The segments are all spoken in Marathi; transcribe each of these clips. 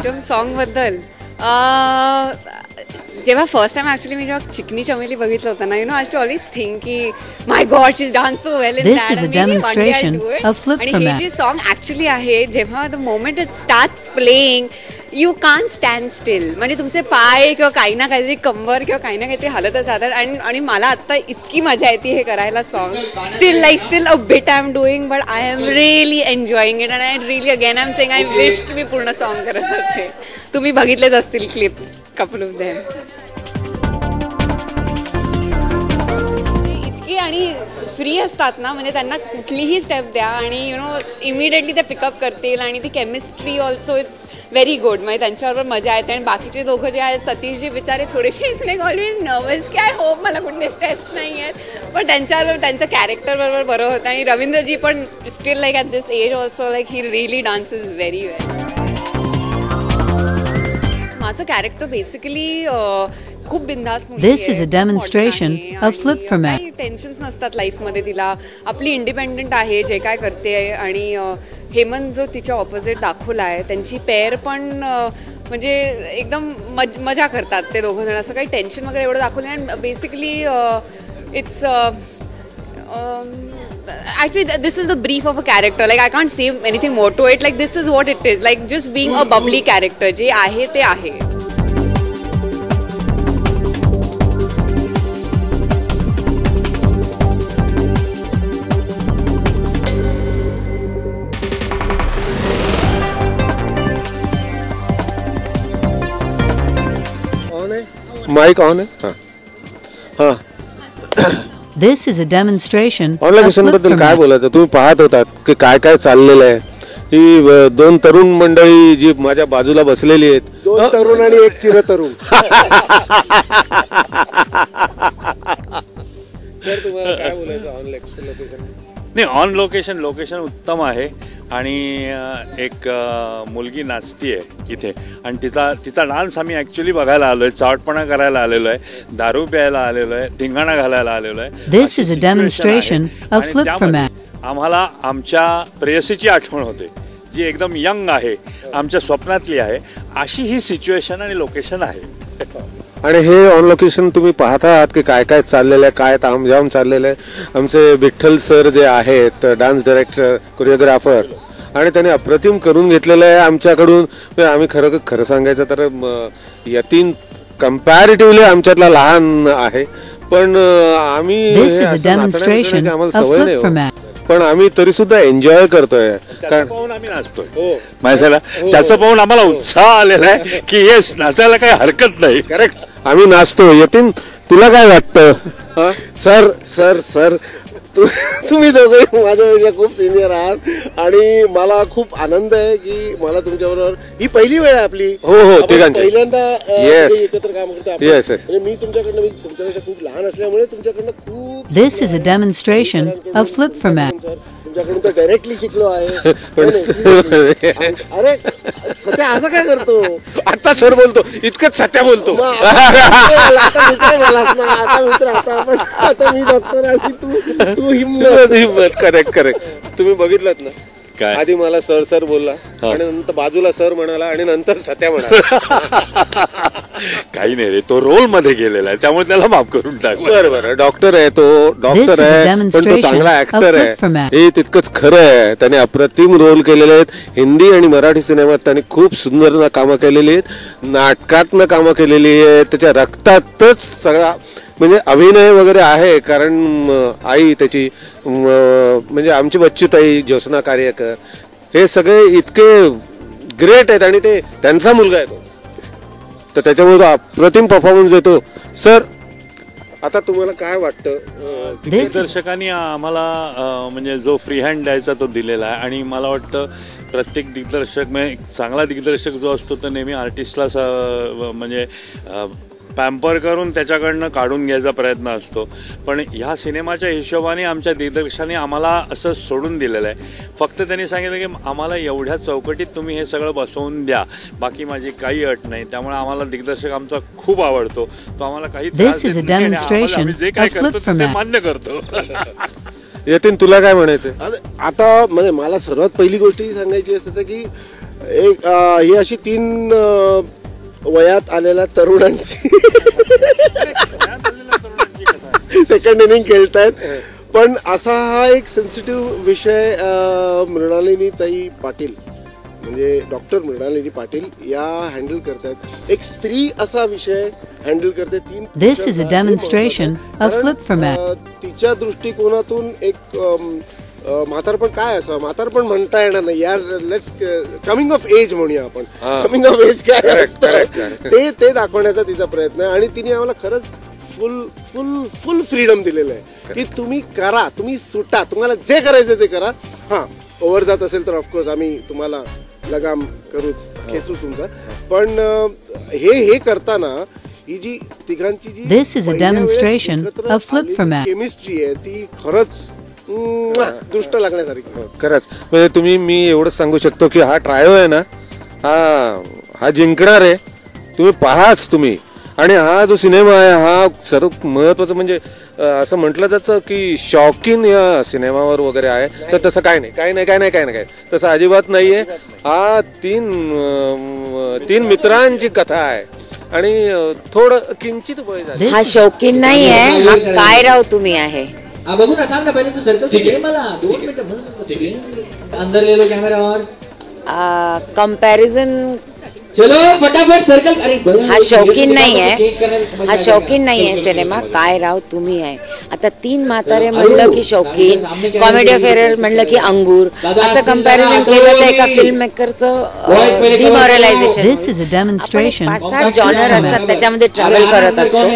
आयटम सॉन्गबद्दल जेव्हा फर्स्ट टाइम ॲक्च्युली मी जेव्हा चिकनी चमेली बघितलं होतं ना, आय टू ऑलवेज थिंक की my god she dance so well in that आणि हे जे सॉन्ग ॲक्च्युली आहे, जेव्हा the moment it starts playing you can't stand still, म्हणजे तुमचे पाय किंवा काही ना काहीतरी कंबर किंवा काही ना काहीतरी हलतच राहतात. आणि मला आत्ता इतकी मजा येते हे करायला song. Steel a bit I am doing but I am really enjoying it and I really again I am saying I wish की मी पूर्ण सॉन्ग करत होते. तुम्ही बघितलेच असतील क्लिप्स, कपल ऑफ देम. इतकी आणि फ्री असतात ना, म्हणजे त्यांना कुठलीही स्टेप द्या आणि इमिडिएटली ते पिकअप करतील आणि ती chemistry also it's very good. म्हणजे त्यांच्याबरोबर मजा येते. आणि बाकीचे दोघं जे आहेत, सतीशजी बिचारे थोडेसे लाईक ऑलवेज नर्वस की आय होप मला कुठले स्टेप्स नाही आहेत, पण त्यांच्याबरोबर त्यांचं कॅरेक्टर बरोबर बरं होतं. आणि रवींद्रजी पण still like at this age also like he really dances very well. माझं कॅरेक्टर बेसिकली खूप बिंदास मुलगी आहे. This is a demonstration of flip format. Tensions नसतात लाईफमध्ये तिला. आपली इंडिपेंडंट आहे, जे काय करते. आणि हेमंत जो तिच्या ऑपोजिट दाखवला आहे, त्यांची पेअर पण म्हणजे एकदम मजा करतात ते दोघं जण. असं काही टेन्शन वगैरे एवढं दाखवलं नाही. आणि basically it's actually this is the brief of a character. Like I can't say anything more to it. Like this is what it is. Like just being a bubbly character. जे आहे ते आहे. माइक ऑन है. हाँ. This is a demonstration. Online बद्दल काय बोलायचं? तुम्ही पाहत होतात की काय काय चाललेलं आहे. ही दोन तरुण मंडळी जी माझ्या बाजूला बसलेली आहेत, दोन तरुण आणि एक चिरतरुण. सर तुम्हाला काय बोलायचं ऑन लोकेशन? नाही, ऑन लोकेशन उत्तम आहे. आणि एक मुलगी नाचतीये इथे आणि तिचा डान्स आम्ही ॲक्च्युली बघायला आलोय. चावटपणा करायला आलेलो आहे, दारू प्यायला आलेलो आहे, धिंगाणा घालायला आलेलो आहे. This is a demonstration of flip format. आम्हाला आमच्या प्रेयसीची आठवण होते, जी एकदम यंग आहे, आमच्या स्वप्नातली आहे. अशी ही सिच्युएशन आणि लोकेशन आहे. आणि हे ऑन लोकेशन तुम्ही पाहता आहात की काय काय चाललेलं आहे, काय तामझाम चाललेलं आहे. आमचे विठ्ठल सर जे आहेत, डान्स डायरेक्टर, कोरिओग्राफर, आणि त्याने अप्रतिम करून घेतलेलं आहे आमच्याकडून. आम्ही खरं सांगायचं तर यतीन कम्पॅरेटिव्हली आमच्यातला लहान आहे, पण आम्ही आम्हाला सवय नाही, पण आम्ही तरी सुद्धा एन्जॉय करतोय. पाहून आम्ही नाचतोय माहिती, त्याचं पाहून आम्हाला उत्साह आलेला आहे की येस, नाचायला काही हरकत नाही. करेक्ट, आम्ही नाचतो. यतीन तुला काय वाटतं? सर सर सर तुम्ही दोघे माझ्यापेक्षा खूप सिनियर आहात आणि मला खूप आनंद आहे की मला तुमच्याबरोबर ही पहिली वेळ आहे आपली. हो हो, पहिल्यांदा एकत्र काम करतो. मी तुमच्यापेक्षा खूप लहान असल्यामुळे तुमच्याकडनं खूप. This is a demonstration of flip format. तुमच्याकडून तर डायरेक्टली शिकलो आहे. अरे सत्या असं काय करतो? आता सर बोलतो, इतकंच सत्या बोलतो. आता मी डॉक्टर आणि तू हिम्मत. करेक्ट. तुम्ही बघितलं ना काय? आधी मला सर बोलला आणि नंतर बाजूला सर म्हणाला आणि नंतर सत्या म्हणाला. काही नाही रे, तो रोल मध्ये गेलेला आहे, त्यामुळे त्याला माफ करून टाक. बरं, डॉक्टर आहे तो, डॉक्टर आहे, पण तो चांगला ऍक्टर आहे, हे तितकंच खरं आहे. त्याने अप्रतिम रोल केलेले आहेत. हिंदी आणि मराठी सिनेमात त्याने खूप सुंदर कामं केलेली आहेत, नाटकातनं कामं केलेली आहेत. त्याच्या रक्तातच सगळा म्हणजे अभिनय वगैरे आहे. कारण आई त्याची, म्हणजे आमची बच्चूताई, ज्योत्स्ना कार्यकर, हे सगळे इतके ग्रेट आहेत आणि ते त्यांचा मुलगा आहे तो, तर त्याच्यामुळे तो अप्रतिम परफॉर्मन्स देतो. सर आता तुम्हाला काय वाटतं? दिग्दर्शकांनी आम्हाला म्हणजे जो फ्री हँड द्यायचा तो दिलेला आहे. आणि मला वाटतं प्रत्येक दिग्दर्शक, म्हणजे चांगला दिग्दर्शक जो असतो तो नेहमी आर्टिस्टला म्हणजे पॅम्पर करून त्याच्याकडनं काढून घ्यायचा प्रयत्न असतो. पण ह्या सिनेमाच्या हिशोबाने आमच्या दिग्दर्शकाने आम्हाला असं सोडून दिलेलं आहे. फक्त त्यांनी सांगितलं की आम्हाला एवढ्या चौकटीत तुम्ही हे सगळं बसवून द्या, बाकी माझी काही अट नाही. त्यामुळे आम्हाला दिग्दर्शक आमचा खूप आवडतो. तो आम्हाला काही जे काय करतो ते मान्य करतो. यतीन तुला काय म्हणायचं? आता म्हणजे मला सर्वात पहिली गोष्ट ही सांगायची असते की एक ही अशी 3 वयात आलेल्या तरुणांची सेकंड इनिंग खेळतायत. पण असा हा एक सेन्सिटिव्ह विषय मृणालिनी ताई पाटील म्हणजे डॉक्टर मृणालिनी पाटील या हँडल करतायत. एक स्त्री असा विषय हँडल करते. This is a demonstration of flip format. तिच्या दृष्टिकोनातून एक म्हातारपण काय असं म्हातारपण म्हणता येणार नाही यार. लेट्स कमिंग ऑफ एज म्हणूया आपण. कमिंग ऑफ एज काय असतं ते दाखवण्याचा तिचा प्रयत्न आहे. आणि तिने आम्हाला खरंच फुल फुल फुल फ्रीडम दिलेलं आहे की तुम्ही करा, तुम्ही सुटा, तुम्हाला जे करायचं ते करा. हां, ओव्हर जात असेल तर ऑफकोर्स आम्ही तुम्हाला लगाम करूच, खेचू तुमचा. पण हे करताना ही जी तिघांची जी This is a demonstration of flip format. Chemistry आहे ती खरंच दृष्ट लागण्यासारखी. खरंच म्हणजे तुम्ही मी एवढंच सांगू शकतो की हा ट्रायो आहे ना, हा जिंकणार आहे. तुम्ही पाहाच तुम्ही. आणि हा जो सिनेमा आहे हा सर्व महत्वाचं म्हणजे असं म्हटलं जातं की शौकीन या सिनेमावर वगैरे आहे, तर तसं काय नाही तसं अजिबात नाहीये. हा तीन मित्रांची कथा आहे आणि थोडं किंचित वय झालं. हा शौकीन नाही आहे, हा काय राव तुम्ही आहे. बघू ना, थांब ना, पहिले तू सर्कल दे मला 2 मिनिटं म्हणून अंदर ले लो कैमरा. और कंपैरिजन चलो फटाफट सर्कल. अरे हा शौकीन नाही आहे सिनेमा. काय राव तुम्ही आहे. आता 3 म्हातारे म्हणलं की शौकीन, कॉमेडी ऑफ एरर म्हणलं की अंगूर, असं कंपॅरिझन केलं तर एका फिल्म मेकरचं डिमोरलायझेशन. 5-7 जॉनर असतात त्याच्यामध्ये ट्रॅव्हल करत असतो.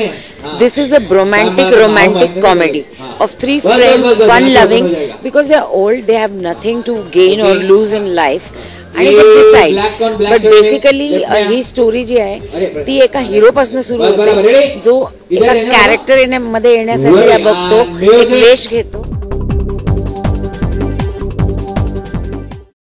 This is a romantic comedy of 3 friends, fun loving, because they are old, they have nothing to gain or lose in life, and they decide. But basically ही स्टोरी जी आहे ती एका हिरो पासून सुरू होते जो एका कॅरेक्टर मध्ये येण्यासाठी बघतो, एक वेश घेतो.